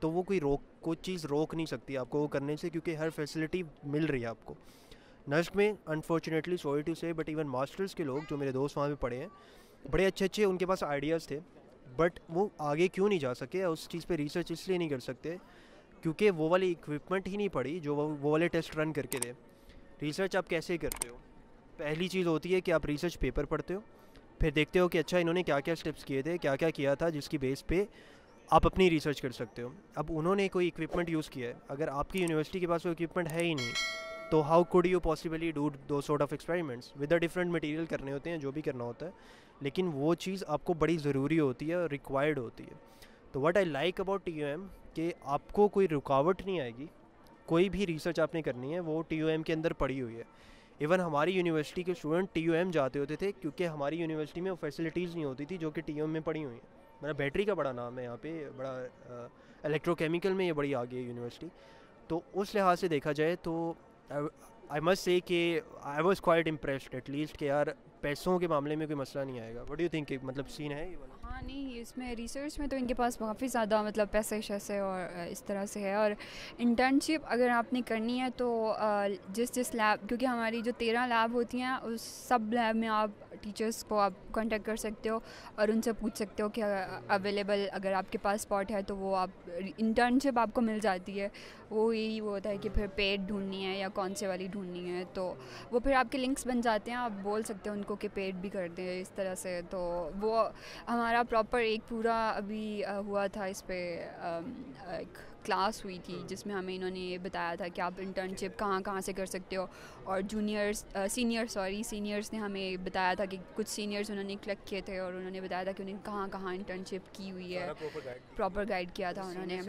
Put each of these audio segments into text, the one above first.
तो वो कोई चीज़ रोक नहीं सकती आपको वो करने से, क्योंकि हर फैसिलिटी मिल रही है आपको. नस्क में अनफॉर्चुनेटली, सॉरी टू से, बट इवन मास्टर्स के लोग जो मेरे दोस्त वहाँ पे पढ़े हैं, बड़े अच्छे उनके पास आइडियाज़ थे, बट वो आगे क्यों नहीं जा सके, उस चीज़ पे रिसर्च इसलिए नहीं कर सकते क्योंकि वो वाली इक्विपमेंट ही नहीं पड़ी जो वो वाले टेस्ट रन करके दे. रिसर्च आप कैसे करते हो? पहली चीज़ होती है कि आप रिसर्च पेपर पढ़ते हो, फिर देखते हो कि अच्छा इन्होंने क्या क्या स्टेप्स किए थे, क्या क्या किया था, जिसकी बेस पे आप अपनी रिसर्च कर सकते हो. अब उन्होंने कोई इक्विपमेंट यूज़ किया है, अगर आपकी यूनिवर्सिटी के पास वो इक्विपमेंट है ही नहीं, तो how could you possibly do those sort of experiments with a different material करने होते हैं, जो भी करना होता है, लेकिन वो चीज़ आपको बड़ी ज़रूरी होती है और रिक्वायर्ड होती है. तो what I like about TUM कि आपको कोई रुकावट नहीं आएगी, कोई भी रिसर्च आपने करनी है वो TUM के अंदर पड़ी हुई है. इवन हमारी यूनिवर्सिटी के स्टूडेंट TUM जाते होते थे क्योंकि हमारी यूनिवर्सिटी में वो फैसिलिटीज़ नहीं होती थी जो कि TUM में पड़ी हुई हैं. मेरा बैटरी का बड़ा नाम है यहाँ पे, बड़ा इलेक्ट्रोकेमिकल में ये बड़ी आगे है यूनिवर्सिटी. तो उस लिहाज से देखा जाए तो आई मस्ट से कि I was quite impressed at least कि यार पैसों के मामले में कोई मसला नहीं आएगा. व्हाट डू यू थिंक, मतलब सीन है ये वाला? हाँ नहीं, इसमें रिसर्च में तो इनके पास काफ़ी ज़्यादा मतलब पैसे शैसे और इस तरह से है. और इंटर्नशिप अगर आपने करनी है तो जिस लैब, क्योंकि हमारी जो 13 लैब होती हैं उस सब लैब में आप टीचर्स को आप कांटेक्ट कर सकते हो और उनसे पूछ सकते हो कि अवेलेबल अगर आपके पास स्पॉट है तो वो आप इंटर्नशिप आपको मिल जाती है. वो यही वो होता है कि फिर पेड ढूंढनी है या कौन से वाली ढूंढनी है, तो वो फिर आपके लिंक्स बन जाते हैं, आप बोल सकते हो उनको कि पेड भी कर दें इस तरह से. तो वो हमारा प्रॉपर एक पूरा अभी हुआ था, इस पे एक क्लास हुई थी जिसमें हमें इन्होंने ये बताया था कि आप इंटर्नशिप कहाँ से कर सकते हो. और सीनियर्स ने हमें बताया था कि कुछ सीनियर्स उन्होंने क्लिक किए थे और उन्होंने बताया था कि उन्होंने कहाँ इंटर्नशिप की हुई है, प्रॉपर गाइड किया था उन्होंने.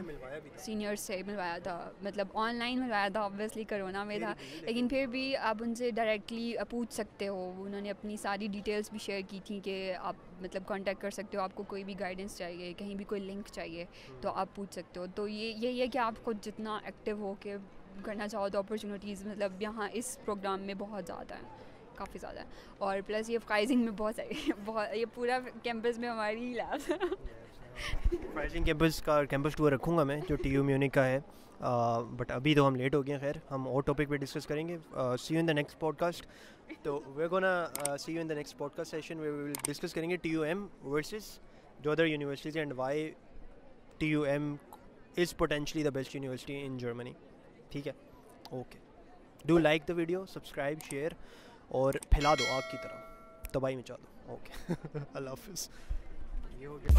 सीनियर्स से मिलवाया था, मतलब ऑनलाइन मिलवाया था, ऑब्वियसली कोरोना में था, लेकिन फिर भी आप उनसे डायरेक्टली पूछ सकते हो. उन्होंने अपनी सारी डिटेल्स भी शेयर की थी कि आप मतलब कांटेक्ट कर सकते हो, आपको कोई भी गाइडेंस चाहिए, कहीं भी कोई लिंक चाहिए तो आप पूछ सकते हो. तो यही है कि आप खुद जितना एक्टिव हो के करना चाहो तो अपॉर्चुनिटीज़ मतलब यहाँ इस प्रोग्राम में बहुत ज़्यादा है, काफ़ी ज़्यादा है. और प्लस ये फ्राइजिंग में बहुत ये पूरा कैंपस में हमारी ही लैब है. फ्राइजिंग कैंपस टूर रखूँगा मैं जो TU म्यूनिक का है, बट अभी तो हम लेट हो गए. खैर हम और टॉपिक पे डिस्कस करेंगे. See you in the next podcast. तो we are gonna see you in the next podcast session where we will discuss करेंगे TUM versus the other universities and why TUM is potentially the best university in Germany. ठीक है, okay. Do like the video, subscribe, share और फैला दो आग की तरह, तबाही मचा दो. ओके. अल्लाह हाफिज़. ये हो गया.